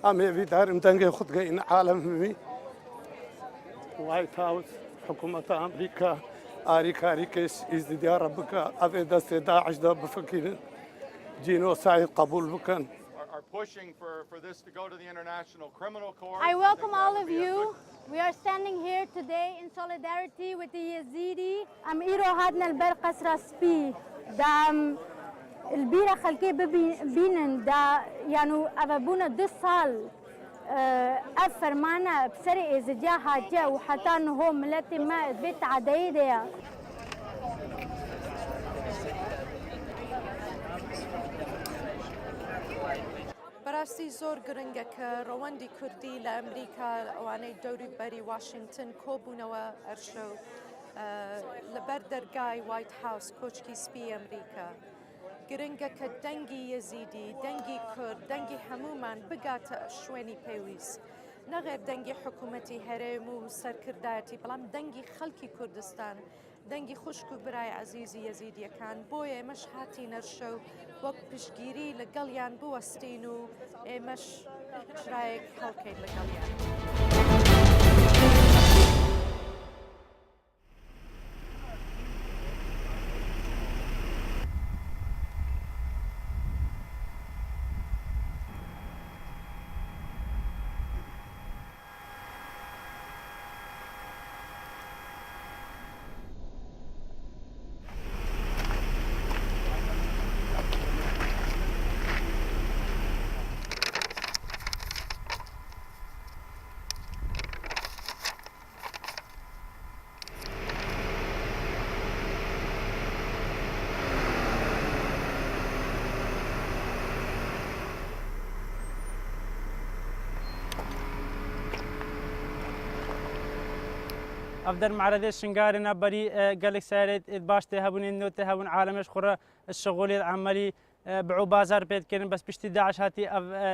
أمي في دار مدنجي خد جايين عالمي وايت هاوس حكومة أمريكا أريكيس إزديار ربك أبي دست داعش ده بفكين جينوسايد قبول بكن. Are pushing for this to go to the International Criminal Court. I welcome all of you. We are standing here today in solidarity with the Yazidi. I'm إيرو هادنا البرقس راسبي دام البيرة خلقي بينن دا يعني أبابونا 2 سال أفر معنا بسرقة زجاجة حاجة وحتى إنه هو ملتي ما بيت عديدة. براستی زۆر گرنگە کە ڕەوەندی کوردی لە ئەمریکا ئەوانەی دەوری بەری واشنگتن کۆبوونەوە ئەرشە و لەبەر دەرگای وایت هاوس کۆچکی سپی ئەمریکا گرنگە کە دەنگی یەزیدی دەنگی کورد دەنگی هەمومان بگاتە شوێنی پێویست نەغێر دەنگی حکوومەتی هەرێم و سەرکردایەتی بەڵام دەنگی خەڵکی کوردستان دەنگی خوشک و برای عەزیزی یەزیدیەکان بۆیە ئێمەش هاتینە ڕشە و وەک پشتگیری لەگەڵیان بوەستین و ئێمەش چرایەک هەڵکەین لەگەڵیان. أفضل معرض الشنغارنا بري قالك سارت باش تهبون إنه تهبون عالمش خرا الشغل العملي بعو بازار بيت كرن بس بشتي داعش هاتي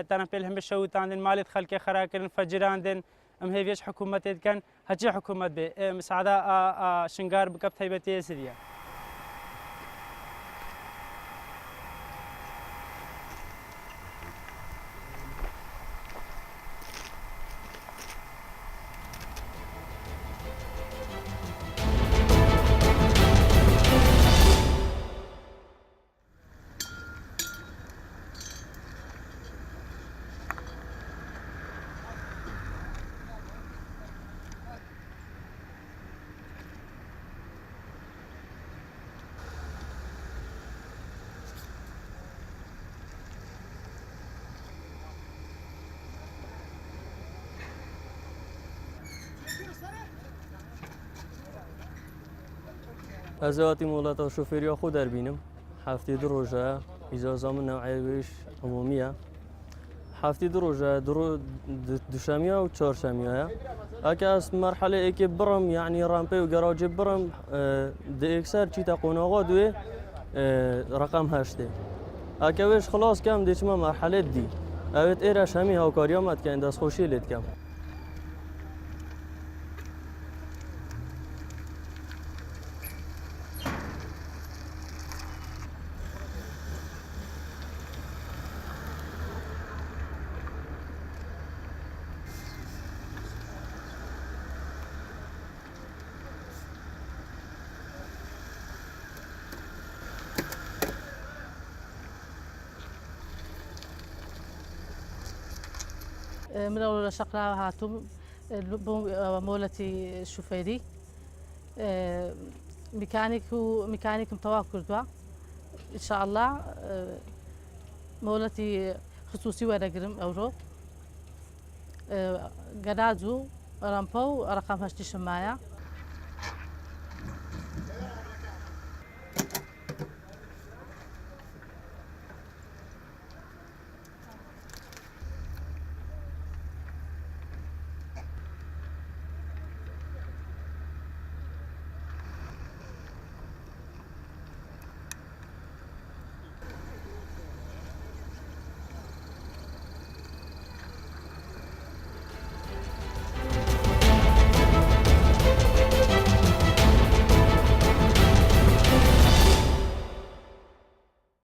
تنفيل هم الشوت عند المال خلك خرا كرن فجران دين أم هيفيش حكومة كان هجي حكومة به مساعدة شنغار بكبت هيبتي سريع. از آتی مولات و شوفری خود در بینم هفته 2 روزه اجازه من نوعیش عمومیه هفته 2 روزه دوشنبه و چهارشنبه اگه از مرحله ای که برم یعنی رامپه و گراج برم ده اکثر چی تا قناقا دوی رقم 8 اگه وش خلاص کم دیچ ما مرحله دی اوت ایرش همی هاوکاری آمد که انداز خوشی لید کم من أول شقراء هاتم مولتي الشوفيري ميكانيك متوا كردوا إن شاء الله مولتي خصوصي ورقرم أورو جنازو رامبو رقم 8 شمايا